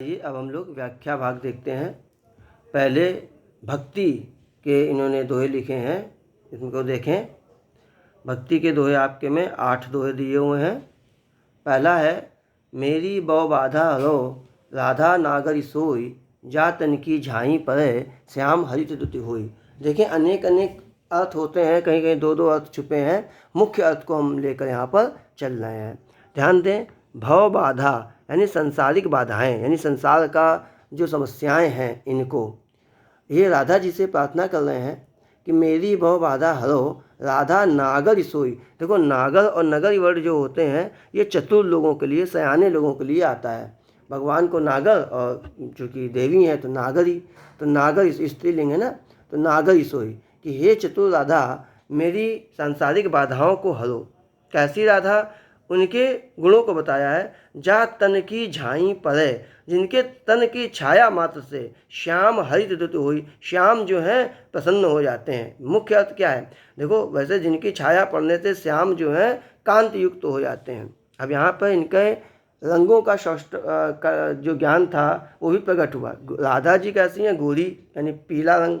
अब हम लोग व्याख्या भाग देखते हैं। पहले भक्ति के इन्होंने दोहे लिखे हैं, इनको देखें। भक्ति के दोहे आपके में 8 दोहे दिए हुए हैं। पहला है, मेरी बौ बाधा रो राधा नागरी सोई, जा तन की झाई परे श्याम हरित दुति होई। देखें, अनेक अनेक अर्थ होते हैं, कहीं कहीं दो दो अर्थ छुपे हैं। मुख्य अर्थ को हम लेकर यहाँ पर चल रहे हैं। ध्यान दें, भव बाधा यानी संसारिक बाधाएं, यानी संसार का जो समस्याएं हैं, इनको ये राधा जी से प्रार्थना कर रहे हैं कि मेरी भव बाधा हरो राधा नागर सोई। देखो, नागर और नगर वर्ड जो होते हैं, ये चतुर लोगों के लिए, सयाने लोगों के लिए आता है। भगवान को नागर, और चूँकि देवी है तो नागरी, तो नागर स्त्रीलिंग है ना, तो नागर सोई कि हे चतुर राधा, मेरी सांसारिक बाधाओं को हरो। कैसी राधा? उनके गुणों को बताया है। जा तन की झाई परे, जिनके तन की छाया मात्र से श्याम हरित दुत हुई, श्याम जो है प्रसन्न हो जाते हैं। मुख्य अर्थ क्या है? देखो, वैसे जिनकी छाया पड़ने से श्याम जो है कांत युक्त हो जाते हैं। अब यहाँ पर इनके रंगों का जो ज्ञान था वो भी प्रकट हुआ। राधा जी कैसी हैं? गोरी यानी पीला रंग,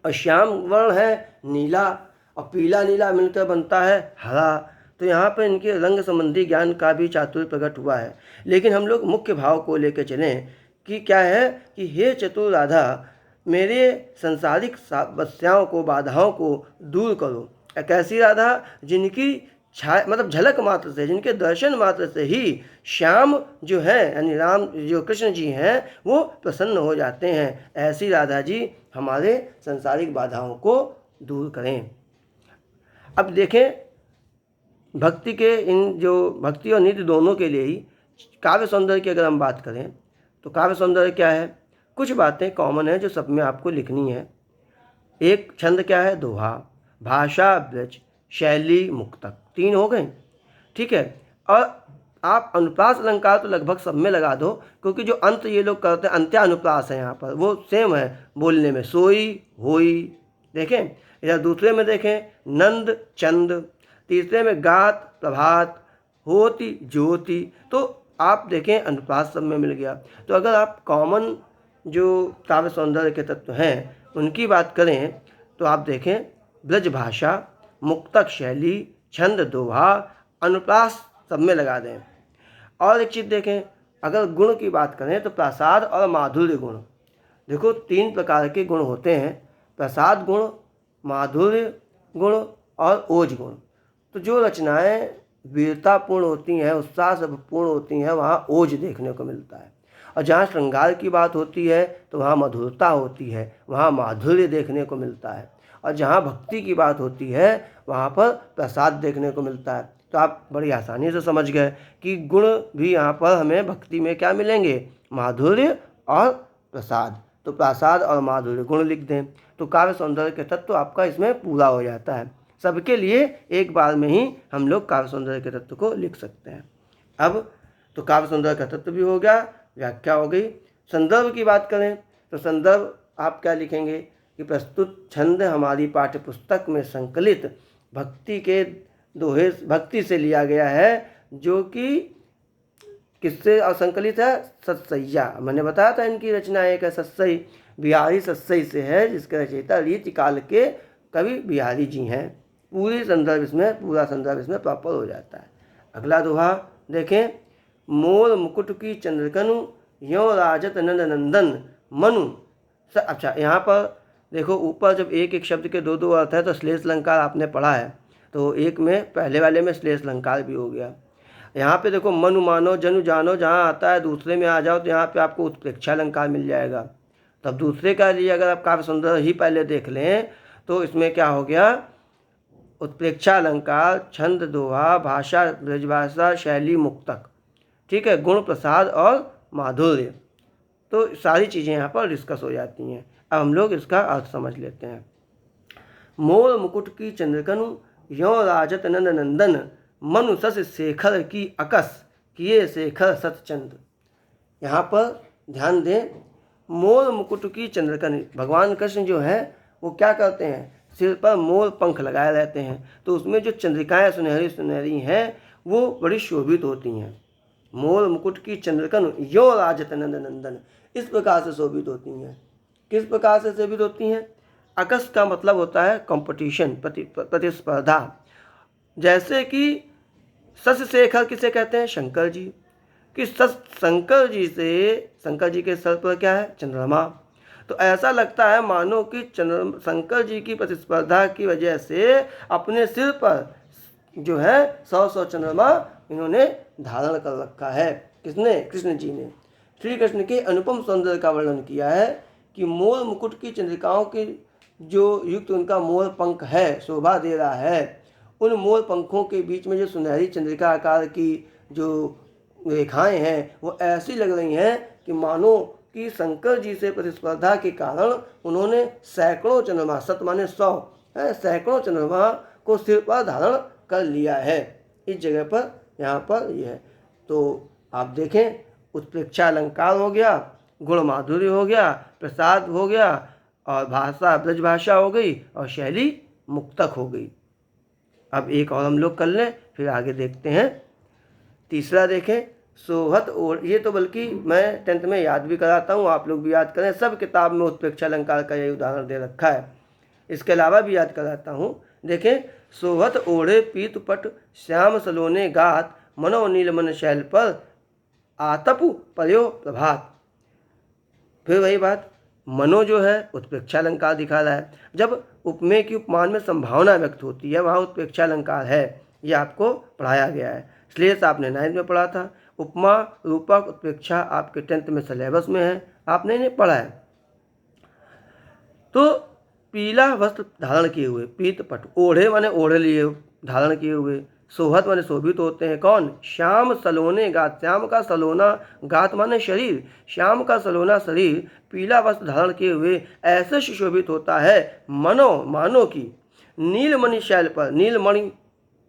और श्याम वर्ण है नीला, और पीला नीला मिलकर बनता है हरा। तो यहाँ पर इनके रंग संबंधी ज्ञान का भी चातुर्य प्रकट हुआ है। लेकिन हम लोग मुख्य भाव को लेकर चलें कि क्या है कि हे चतुर राधा, मेरे संसारिक समस्याओं को, बाधाओं को दूर करो। कैसी राधा? जिनकी छाया मतलब झलक मात्र से, जिनके दर्शन मात्र से ही श्याम जो है यानी राम जो कृष्ण जी हैं वो प्रसन्न हो जाते हैं। ऐसी राधा जी हमारे संसारिक बाधाओं को दूर करें। अब देखें, भक्ति के इन जो भक्ति और नित्य दोनों के लिए ही काव्य सौंदर्य की अगर हम बात करें तो काव्य सौंदर्य क्या है? कुछ बातें कॉमन है जो सब में आपको लिखनी है। एक छंद क्या है? दोहा, भाषा, ब्रज, शैली, मुक्तक, 3 हो गए, ठीक है। और आप अनुप्रास अलंकार तो लगभग सब में लगा दो, क्योंकि जो अंत ये लोग करते हैं, अंत्यानुप्रास है यहाँ पर, वो सेम है बोलने में, सोई, होई। देखें, इधर दूसरे में देखें, नंद, चंद, तीसरे में गात, प्रभात, होती, ज्योति। तो आप देखें, अनुप्रास सब में मिल गया। तो अगर आप कॉमन जो काव्य सौंदर्य के तत्व हैं उनकी बात करें तो आप देखें, ब्रज भाषा, मुक्तक शैली, छंद, दोहा, अनुप्रास सब में लगा दें। और एक चीज़ देखें, अगर गुण की बात करें तो प्रसाद और माधुर्य गुण। देखो, 3 प्रकार के गुण होते हैं, प्रसाद गुण, माधुर्य गुण और ओज गुण। तो जो रचनाएं वीरतापूर्ण होती हैं, उत्साह से पूर्ण होती हैं, वहाँ ओज देखने को मिलता है। और जहाँ श्रृंगार की बात होती है तो वहाँ मधुरता होती है, वहाँ माधुर्य देखने को मिलता है। और जहाँ भक्ति की बात होती है वहाँ पर प्रसाद देखने को मिलता है। तो आप बड़ी आसानी से समझ गए कि गुण भी यहाँ पर हमें भक्ति में क्या मिलेंगे? माधुर्य और प्रसाद। तो प्रसाद और माधुर्य गुण लिख दें तो काव्य सौंदर्य के तत्व आपका इसमें पूरा हो जाता है। सबके लिए एक बार में ही हम लोग काव्य सौंदर्य के तत्व को लिख सकते हैं। अब तो काव्य सौंदर्य का तत्व भी हो गया, व्याख्या हो गई। संदर्भ की बात करें तो संदर्भ आप क्या लिखेंगे कि प्रस्तुत छंद हमारी पाठ्य पुस्तक में संकलित भक्ति के दोहे भक्ति से लिया गया है, जो कि किससे संकलित है? सत्सैया। मैंने बताया था इनकी रचना एक है सत्सई, बिहारी सत्सई से है, जिसके रचयिता रीतिकाल के कवि बिहारी जी हैं। पूरा संदर्भ इसमें प्रॉपर हो जाता है। अगला दोहा देखें, मोर मुकुट की चंद्रकनु, यों राजत नंद नंदन मनु। अच्छा, यहाँ पर देखो, ऊपर जब एक एक शब्द के 2 अर्थ है तो श्लेष अलंकार आपने पढ़ा है, तो एक में पहले वाले में श्लेष अलंकार भी हो गया। यहाँ पे देखो, मनु मानो जनु जानो, जहाँ आता है दूसरे में आ जाओ तो यहाँ पे आपको उत्प्रेक्षा अलंकार मिल जाएगा। तब दूसरे का लिए अगर आप काव्य सौंदर्य ही पहले देख लें तो इसमें क्या हो गया? उत्प्रेक्षा अलंकार, छंद, दोहा, भाषा, ब्रजभाषा, शैली, मुक्तक, ठीक है, गुण, प्रसाद और माधुर्य। तो सारी चीज़ें यहाँ पर डिस्कस हो जाती हैं। अब हम लोग इसका अर्थ समझ लेते हैं। मोर मुकुट की चंद्रकनु, यों राजत नंद नंदन, मनु सस शेखर की अकस, किए शेखर सतचंद। यहाँ पर ध्यान दें, मोर मुकुट की चंद्रकन, भगवान कृष्ण जो हैं वो क्या करते हैं? सिर पर मोर पंख लगाए रहते हैं, तो उसमें जो चंद्रिकाएँ सुनहरी सुनहरी हैं वो बड़ी शोभित होती हैं। मोर मुकुट की चंद्रकन यो राजत नंद नंदन, इस प्रकार से शोभित होती हैं। किस प्रकार से शोभित होती हैं? अकस का मतलब होता है कंपटीशन, प्रतिस्पर्धा। जैसे कि शश शेखर किसे कहते हैं? शंकर जी। कि शंकर जी के सर पर क्या है? चंद्रमा। तो ऐसा लगता है मानो कि शंकर जी की प्रतिस्पर्धा की वजह से अपने सिर पर जो है 100 चंद्रमा इन्होंने धारण कर रखा है। किसने? कृष्ण जी ने। श्री कृष्ण के अनुपम सौंदर्य का वर्णन किया है कि मोर मुकुट की चंद्रिकाओं के जो युक्त उनका मोर पंख है, शोभा दे रहा है। उन मोर पंखों के बीच में जो सुनहरी चंद्रिका आकार की जो रेखाएं हैं वो ऐसी लग रही हैं कि मानो कि शंकर जी से प्रतिस्पर्धा के कारण उन्होंने सैकड़ों चंद्रमा, सत माने 100 है, सैकड़ों चंद्रमा को सिर पर धारण कर लिया है। इस जगह पर यहाँ पर यह है। तो आप देखें, उत्प्रेक्षा अलंकार हो गया, गुण माधुर्य हो गया, प्रसाद हो गया, और भाषा ब्रज भाषा हो गई, और शैली मुक्तक हो गई। अब एक और हम लोग कर लें, फिर आगे देखते हैं। तीसरा देखें, सोहत ओढ़, ये तो बल्कि मैं 10th में याद भी कराता हूँ, आप लोग भी याद करें। सब किताब में उत्प्रेक्षा अलंकार का यही उदाहरण दे रखा है। इसके अलावा भी याद कराता हूँ। देखें, सोहत ओढ़े पीत पट श्याम सलोने गात, मनो नील मन शैल पर आतपु पर्यो प्रभात। फिर वही बात, मनो जो है उत्प्रेक्षा अलंकार दिखा रहा है। जब उपमेय की उपमान में संभावना व्यक्त होती है वहाँ उत्प्रेक्षा अलंकार है, ये आपको पढ़ाया गया है। श्लेष आपने 9th में पढ़ा था। उपमा रूपक उत्प्रेक्षा आपके 10th में सिलेबस में है, आपने इन्हें पढ़ा है। तो पीला वस्त्र धारण किए हुए, पीत पट, ओढ़े माने ओढ़े लिए, धारण किए हुए, सोहत माने शोभित होते हैं। कौन? श्याम सलोने गात, श्याम का सलोना, गात माने शरीर, श्याम का सलोना शरीर पीला वस्त्र धारण किए हुए ऐसे सुशोभित होता है मानो की नीलमणि शैल पर, नीलमणि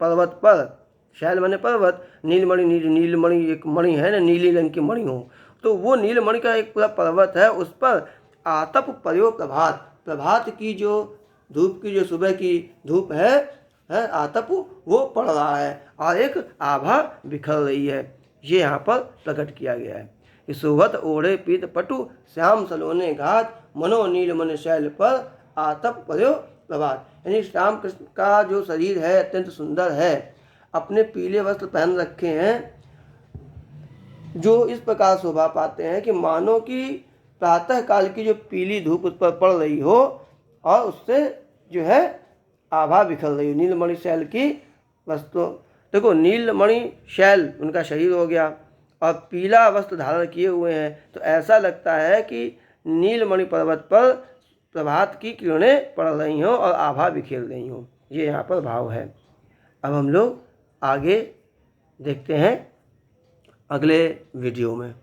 पर्वत पर, शैल माने पर्वत, नीलमणि, नीलमणि एक मणि है ना, नीली रंग की मणि हो, तो वो नीलमणि का एक पूरा पर्वत है, उस पर आतप पर्यो प्रभात, प्रभात की जो धूप की, जो सुबह की धूप है आतप, वो पड़ रहा है और एक आभा बिखर रही है। ये यहाँ पर प्रकट किया गया है। सोहत ओढ़े पीत पटु श्याम सलोने घात, मनो नील मन शैल पर आतप पर्यो प्रभात। यानी श्याम कृष्ण का जो शरीर है अत्यंत सुंदर है, अपने पीले वस्त्र पहन रखे हैं जो इस प्रकार शोभा पाते हैं कि मानो कि प्रातः काल की जो पीली धूप उस पर पड़ रही हो और उससे जो है आभा बिखर रही हो, नीलमणि शैल की वस्तु। देखो, नीलमणि शैल उनका शरीर हो गया और पीला वस्त्र धारण किए हुए हैं, तो ऐसा लगता है कि नीलमणि पर्वत पर प्रभात की किरणें पड़ रही हों और आभा बिखेर रही हों। ये यहाँ पर भाव है। अब हम लोग आगे देखते हैं अगले वीडियो में।